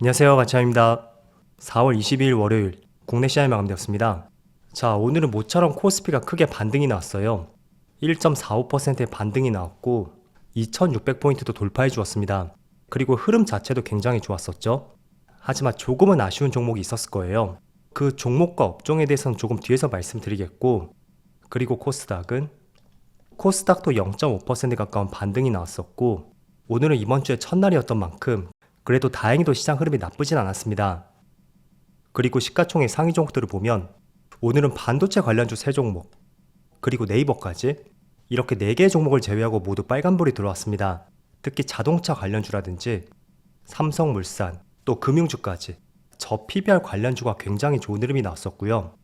안녕하세요, 가차입니다. 4월 22일 월요일 국내 시장이 마감되었습니다. 자, 오늘은 모처럼 코스피가 크게 반등이 나왔어요. 1.45%의 반등이 나왔고 2600포인트도 돌파해 주었습니다. 그리고 흐름 자체도 굉장히 좋았었죠. 하지만 조금은 아쉬운 종목이 있었을 거예요. 그 종목과 업종에 대해서는 조금 뒤에서 말씀드리겠고, 그리고 코스닥도 0.5% 가까운 반등이 나왔었고, 오늘은 이번 주에 첫날이었던 만큼 그래도 다행히도 시장 흐름이 나쁘진 않았습니다. 그리고 시가총액 상위 종목들을 보면 오늘은 반도체 관련주 3종목, 그리고 네이버까지 이렇게 4개의 종목을 제외하고 모두 빨간불이 들어왔습니다. 특히 자동차 관련주라든지 삼성물산, 또 금융주까지 저 PBR 관련주가 굉장히 좋은 흐름이 나왔었고요.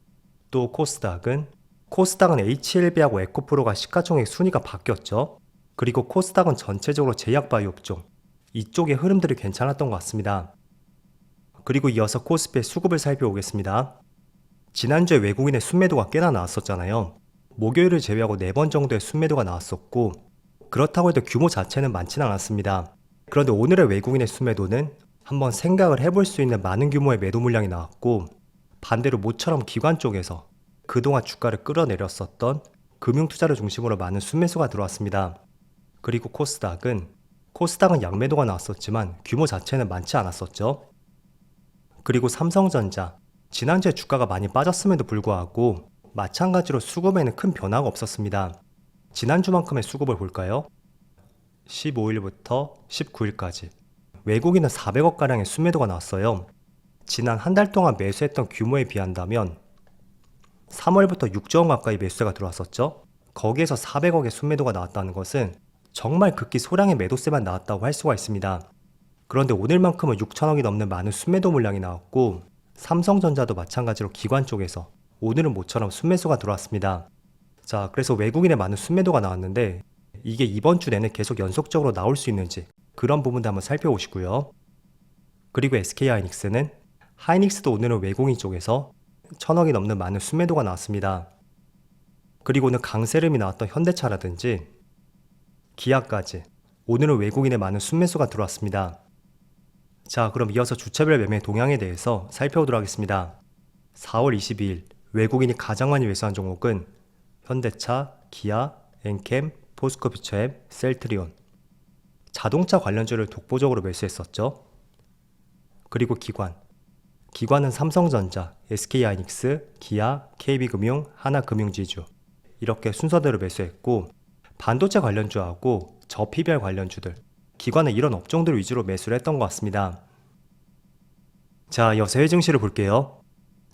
또 코스닥은 HLB하고 에코프로가 시가총액 순위가 바뀌었죠. 그리고 코스닥은 전체적으로 제약바이오 업종, 이쪽의 흐름들이 괜찮았던 것 같습니다. 그리고 이어서 코스피의 수급을 살펴보겠습니다. 지난주에 외국인의 순매도가 꽤나 나왔었잖아요. 목요일을 제외하고 4번 정도의 순매도가 나왔었고, 그렇다고 해도 규모 자체는 많지는 않았습니다. 그런데 오늘의 외국인의 순매도는 한번 생각을 해볼 수 있는 많은 규모의 매도 물량이 나왔고, 반대로 모처럼 기관 쪽에서 그동안 주가를 끌어내렸었던 금융투자를 중심으로 많은 순매수가 들어왔습니다. 그리고 코스닥은 양매도가 나왔었지만 규모 자체는 많지 않았었죠. 그리고 삼성전자, 지난주에 주가가 많이 빠졌음에도 불구하고 마찬가지로 수급에는 큰 변화가 없었습니다. 지난주만큼의 수급을 볼까요? 15일부터 19일까지 외국인은 400억가량의 순매도가 나왔어요. 지난 한 달 동안 매수했던 규모에 비한다면 3월부터 6조원 가까이 매수세가 들어왔었죠. 거기에서 400억의 순매도가 나왔다는 것은 정말 극히 소량의 매도세만 나왔다고 할 수가 있습니다. 그런데 오늘만큼은 6천억이 넘는 많은 순매도 물량이 나왔고, 삼성전자도 마찬가지로 기관 쪽에서 오늘은 모처럼 순매수가 들어왔습니다. 자, 그래서 외국인의 많은 순매도가 나왔는데 이게 이번 주 내내 계속 연속적으로 나올 수 있는지 그런 부분도 한번 살펴보시고요. 그리고 하이닉스도 오늘은 외국인 쪽에서 1000억이 넘는 많은 순매도가 나왔습니다. 그리고 오늘 강세름이 나왔던 현대차라든지 기아까지 오늘은 외국인의 많은 순매수가 들어왔습니다. 자, 그럼 이어서 주체별 매매 동향에 대해서 살펴보도록 하겠습니다. 4월 22일 외국인이 가장 많이 매수한 종목은 현대차, 기아, 엔캠, 포스코퓨처엠, 셀트리온, 자동차 관련주를 독보적으로 매수했었죠. 그리고 기관은 삼성전자, SK하이닉스, 기아, KB금융, 하나금융지주 이렇게 순서대로 매수했고, 반도체 관련주하고 저 PBR 관련주들, 기관은 이런 업종들 위주로 매수를 했던 것 같습니다. 자, 이어서 해외 증시를 볼게요.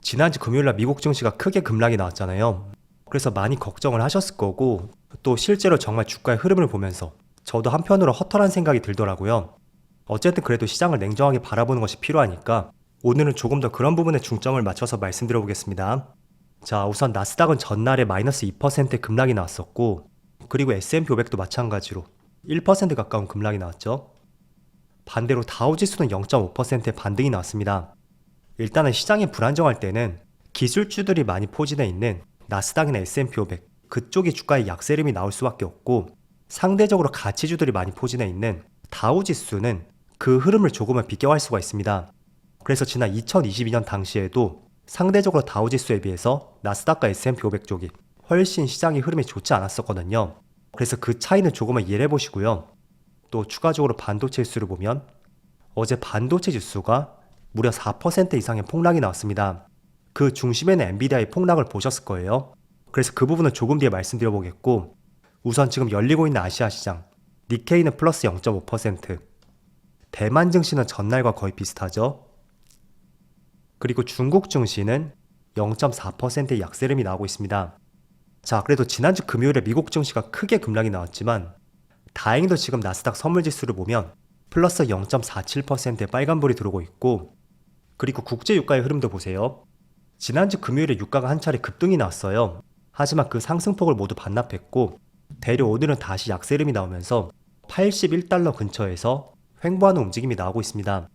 지난주 금요일날 미국 증시가 크게 급락이 나왔잖아요. 그래서 많이 걱정을 하셨을 거고, 또 실제로 정말 주가의 흐름을 보면서 저도 한편으로 허탈한 생각이 들더라고요. 어쨌든 그래도 시장을 냉정하게 바라보는 것이 필요하니까 오늘은 조금 더 그런 부분에 중점을 맞춰서 말씀드려 보겠습니다. 자, 우선 나스닥은 전날에 마이너스 2%의 급락이 나왔었고, 그리고 S&P 500도 마찬가지로 1% 가까운 급락이 나왔죠. 반대로 다우지수는 0.5%의 반등이 나왔습니다. 일단은 시장이 불안정할 때는 기술주들이 많이 포진해 있는 나스닥이나 S&P 500 그쪽이 주가의 약세름이 나올 수밖에 없고, 상대적으로 가치주들이 많이 포진해 있는 다우지수는 그 흐름을 조금은 비껴갈 수가 있습니다. 그래서 지난 2022년 당시에도 상대적으로 다우지수에 비해서 나스닥과 S&P 500 쪽이 훨씬 시장의 흐름이 좋지 않았었거든요. 그래서 그 차이는 조금은 이해해 보시고요. 또 추가적으로 반도체 지수를 보면 어제 반도체 지수가 무려 4% 이상의 폭락이 나왔습니다. 그 중심에는 엔비디아의 폭락을 보셨을 거예요. 그래서 그 부분은 조금 뒤에 말씀드려 보겠고, 우선 지금 열리고 있는 아시아 시장 니케이는 플러스 0.5%, 대만 증시는 전날과 거의 비슷하죠. 그리고 중국 증시는 0.4%의 약세름이 나오고 있습니다. 자, 그래도 지난주 금요일에 미국 증시가 크게 급락이 나왔지만 다행히도 지금 나스닥 선물지수를 보면 플러스 0.47%의 빨간불이 들어오고 있고, 그리고 국제 유가의 흐름도 보세요. 지난주 금요일에 유가가 한 차례 급등이 나왔어요. 하지만 그 상승폭을 모두 반납했고, 대려 오늘은 다시 약세름이 나오면서 81달러 근처에서 횡보하는 움직임이 나오고 있습니다.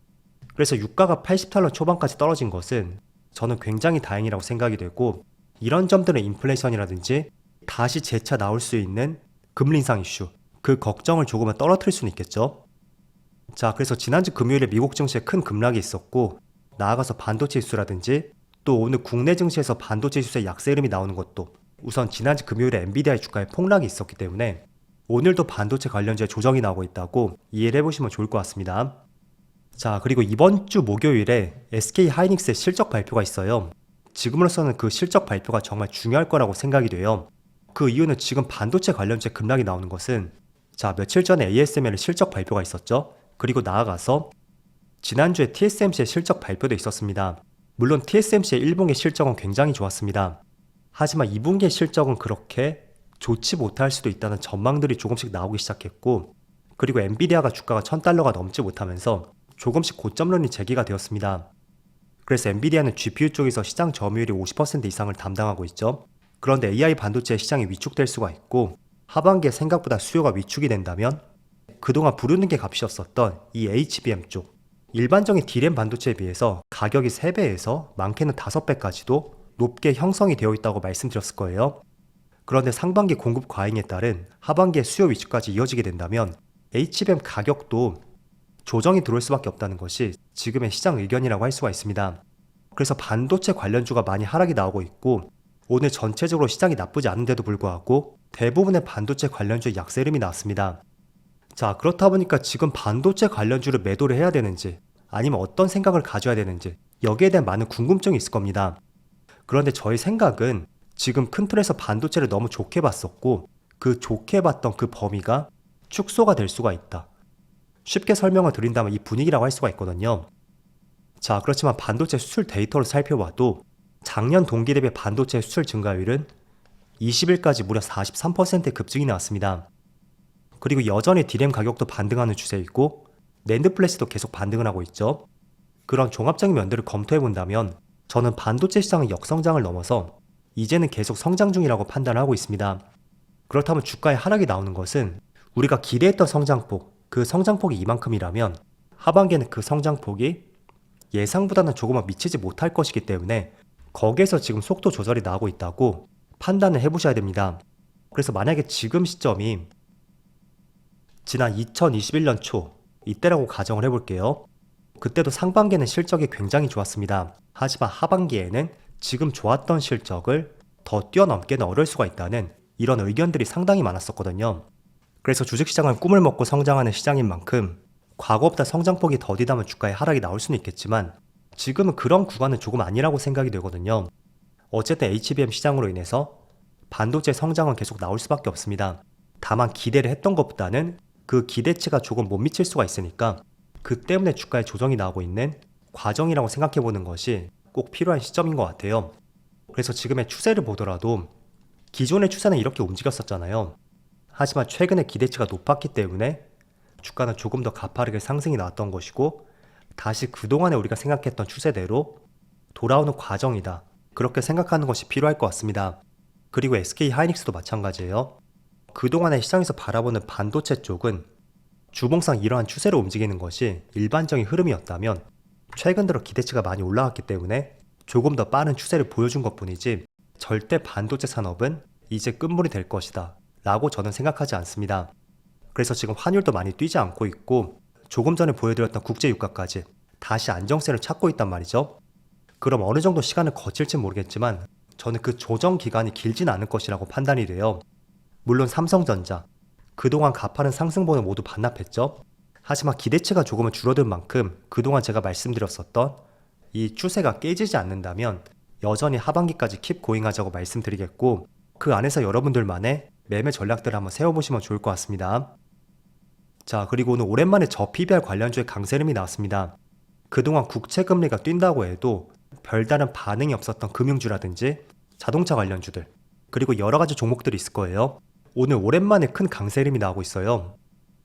그래서 유가가 80달러 초반까지 떨어진 것은 저는 굉장히 다행이라고 생각이 되고, 이런 점들은 인플레이션이라든지 다시 재차 나올 수 있는 금리 인상 이슈, 그 걱정을 조금은 떨어뜨릴 수는 있겠죠. 자, 그래서 지난주 금요일에 미국 증시에 큰 급락이 있었고, 나아가서 반도체 지수라든지 또 오늘 국내 증시에서 반도체 지수의 약세 흐름이 나오는 것도 우선 지난주 금요일에 엔비디아의 주가에 폭락이 있었기 때문에 오늘도 반도체 관련주에 조정이 나오고 있다고 이해를 해보시면 좋을 것 같습니다. 자, 그리고 이번 주 목요일에 SK 하이닉스의 실적 발표가 있어요. 지금으로서는 그 실적 발표가 정말 중요할 거라고 생각이 돼요. 그 이유는 지금 반도체 관련주에 급락이 나오는 것은, 자, 며칠 전에 ASML의 실적 발표가 있었죠. 그리고 나아가서 지난주에 TSMC의 실적 발표도 있었습니다. 물론 TSMC의 1분기 실적은 굉장히 좋았습니다. 하지만 2분기의 실적은 그렇게 좋지 못할 수도 있다는 전망들이 조금씩 나오기 시작했고, 그리고 엔비디아가 주가가 $1000가 넘지 못하면서 조금씩 고점론이 제기가 되었습니다. 그래서 엔비디아는 GPU 쪽에서 시장 점유율이 50% 이상을 담당하고 있죠. 그런데 AI 반도체 시장이 위축될 수가 있고, 하반기에 생각보다 수요가 위축이 된다면 그동안 부르는 게 값이었었던 이 HBM 쪽, 일반적인 D램 반도체에 비해서 가격이 3배에서 많게는 5배까지도 높게 형성이 되어 있다고 말씀드렸을 거예요. 그런데 상반기 공급 과잉에 따른 하반기의 수요 위축까지 이어지게 된다면 HBM 가격도 조정이 들어올 수밖에 없다는 것이 지금의 시장 의견이라고 할 수가 있습니다. 그래서 반도체 관련주가 많이 하락이 나오고 있고, 오늘 전체적으로 시장이 나쁘지 않은데도 불구하고 대부분의 반도체 관련주의 약세 흐름이 나왔습니다. 자, 그렇다 보니까 지금 반도체 관련주를 매도를 해야 되는지 아니면 어떤 생각을 가져야 되는지 여기에 대한 많은 궁금증이 있을 겁니다. 그런데 저의 생각은 지금 큰 틀에서 반도체를 너무 좋게 봤었고, 그 좋게 봤던 그 범위가 축소가 될 수가 있다. 쉽게 설명을 드린다면 이 분위기라고 할 수가 있거든요. 자, 그렇지만 반도체 수출 데이터를 살펴봐도 작년 동기 대비 반도체 수출 증가율은 20일까지 무려 43%의 급증이 나왔습니다. 그리고 여전히 D램 가격도 반등하는 추세이고 낸드 플래시도 계속 반등을 하고 있죠. 그런 종합적인 면들을 검토해 본다면 저는 반도체 시장의 역성장을 넘어서 이제는 계속 성장 중이라고 판단하고 있습니다. 그렇다면 주가의 하락이 나오는 것은 우리가 기대했던 성장폭, 그 성장폭이 이만큼이라면 하반기에는 그 성장폭이 예상보다는 조금은 미치지 못할 것이기 때문에 거기에서 지금 속도 조절이 나오고 있다고 판단을 해보셔야 됩니다. 그래서 만약에 지금 시점이 지난 2021년 초 이때라고 가정을 해볼게요. 그때도 상반기에는 실적이 굉장히 좋았습니다. 하지만 하반기에는 지금 좋았던 실적을 더 뛰어넘기는 어려울 수가 있다는 이런 의견들이 상당히 많았었거든요. 그래서 주식시장은 꿈을 먹고 성장하는 시장인 만큼 과거보다 성장폭이 더디다면 주가에 하락이 나올 수는 있겠지만 지금은 그런 구간은 조금 아니라고 생각이 되거든요. 어쨌든 HBM 시장으로 인해서 반도체 성장은 계속 나올 수밖에 없습니다. 다만 기대를 했던 것보다는 그 기대치가 조금 못 미칠 수가 있으니까 그 때문에 주가에 조정이 나오고 있는 과정이라고 생각해 보는 것이 꼭 필요한 시점인 것 같아요. 그래서 지금의 추세를 보더라도 기존의 추세는 이렇게 움직였었잖아요. 하지만 최근에 기대치가 높았기 때문에 주가는 조금 더 가파르게 상승이 나왔던 것이고 다시 그동안에 우리가 생각했던 추세대로 돌아오는 과정이다. 그렇게 생각하는 것이 필요할 것 같습니다. 그리고 SK 하이닉스도 마찬가지예요. 그동안의 시장에서 바라보는 반도체 쪽은 주봉상 이러한 추세로 움직이는 것이 일반적인 흐름이었다면 최근 들어 기대치가 많이 올라왔기 때문에 조금 더 빠른 추세를 보여준 것뿐이지 절대 반도체 산업은 이제 끝물이 될 것이다 라고 저는 생각하지 않습니다. 그래서 지금 환율도 많이 뛰지 않고 있고 조금 전에 보여드렸던 국제유가까지 다시 안정세를 찾고 있단 말이죠. 그럼 어느 정도 시간을 거칠진 모르겠지만 저는 그 조정 기간이 길진 않을 것이라고 판단이 돼요. 물론 삼성전자, 그동안 가파른 상승분을 모두 반납했죠. 하지만 기대치가 조금은 줄어든 만큼 그동안 제가 말씀드렸었던 이 추세가 깨지지 않는다면 여전히 하반기까지 킵 고잉하자고 말씀드리겠고 그 안에서 여러분들만의 매매 전략들을 한번 세워보시면 좋을 것 같습니다. 자, 그리고 오늘 오랜만에 저PBR 관련주의 강세 흐름이 나왔습니다. 그동안 국채금리가 뛴다고 해도 별다른 반응이 없었던 금융주라든지 자동차 관련주들 그리고 여러가지 종목들이 있을 거예요. 오늘 오랜만에 큰 강세 흐름이 나오고 있어요.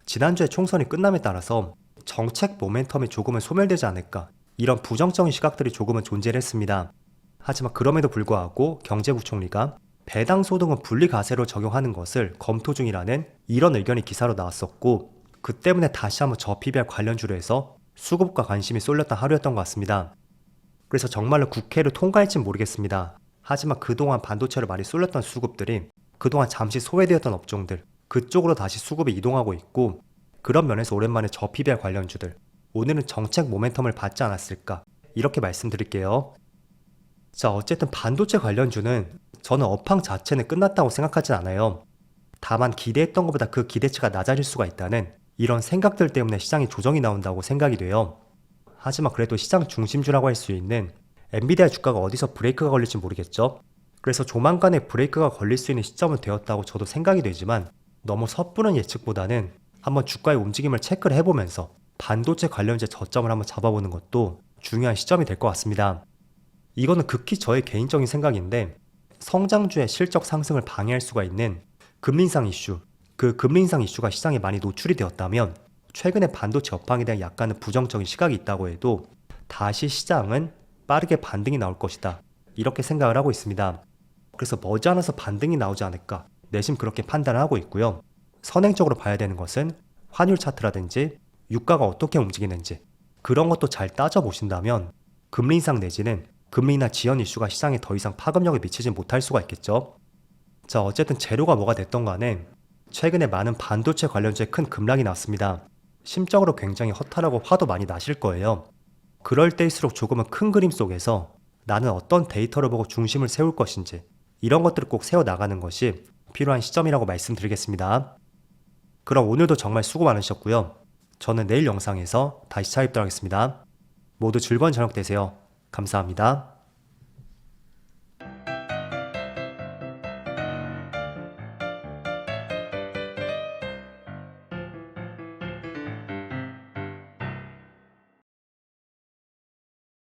지난주에 총선이 끝남에 따라서 정책 모멘텀이 조금은 소멸되지 않을까 이런 부정적인 시각들이 조금은 존재를 했습니다. 하지만 그럼에도 불구하고 경제부총리가 배당 소득은 분리과세로 적용하는 것을 검토 중이라는 이런 의견이 기사로 나왔었고 그 때문에 다시 한번 저PBR 관련주로 해서 수급과 관심이 쏠렸던 하루였던 것 같습니다. 그래서 정말로 국회를 통과할진 모르겠습니다. 하지만 그동안 반도체를 많이 쏠렸던 수급들이 그동안 잠시 소외되었던 업종들 그쪽으로 다시 수급이 이동하고 있고 그런 면에서 오랜만에 저 PBR 관련주들, 오늘은 정책 모멘텀을 받지 않았을까 이렇게 말씀드릴게요. 자, 어쨌든 반도체 관련주는 저는 업황 자체는 끝났다고 생각하진 않아요. 다만 기대했던 것보다 그 기대치가 낮아질 수가 있다는 이런 생각들 때문에 시장이 조정이 나온다고 생각이 돼요. 하지만 그래도 시장 중심주라고 할 수 있는 엔비디아 주가가 어디서 브레이크가 걸릴지 모르겠죠. 그래서 조만간에 브레이크가 걸릴 수 있는 시점은 되었다고 저도 생각이 되지만 너무 섣부른 예측보다는 한번 주가의 움직임을 체크를 해보면서 반도체 관련주의 저점을 한번 잡아보는 것도 중요한 시점이 될 것 같습니다. 이거는 극히 저의 개인적인 생각인데 성장주의 실적 상승을 방해할 수가 있는 금리 인상 이슈, 그 금리 인상 이슈가 시장에 많이 노출이 되었다면 최근에 반도체 업황에 대한 약간은 부정적인 시각이 있다고 해도 다시 시장은 빠르게 반등이 나올 것이다. 이렇게 생각을 하고 있습니다. 그래서 머지않아서 반등이 나오지 않을까 내심 그렇게 판단을 하고 있고요. 선행적으로 봐야 되는 것은 환율 차트라든지 유가가 어떻게 움직이는지 그런 것도 잘 따져보신다면 금리 인상 내지는 금리 인하 지연 이슈가 시장에 더 이상 파급력을 미치지 못할 수가 있겠죠. 자, 어쨌든 재료가 뭐가 됐던 간에 최근에 많은 반도체 관련주에 큰 급락이 났습니다. 심적으로 굉장히 허탈하고 화도 많이 나실 거예요. 그럴 때일수록 조금은 큰 그림 속에서 나는 어떤 데이터를 보고 중심을 세울 것인지 이런 것들을 꼭 세워나가는 것이 필요한 시점이라고 말씀드리겠습니다. 그럼 오늘도 정말 수고 많으셨고요. 저는 내일 영상에서 다시 찾아뵙도록 하겠습니다. 모두 즐거운 저녁 되세요. 감사합니다.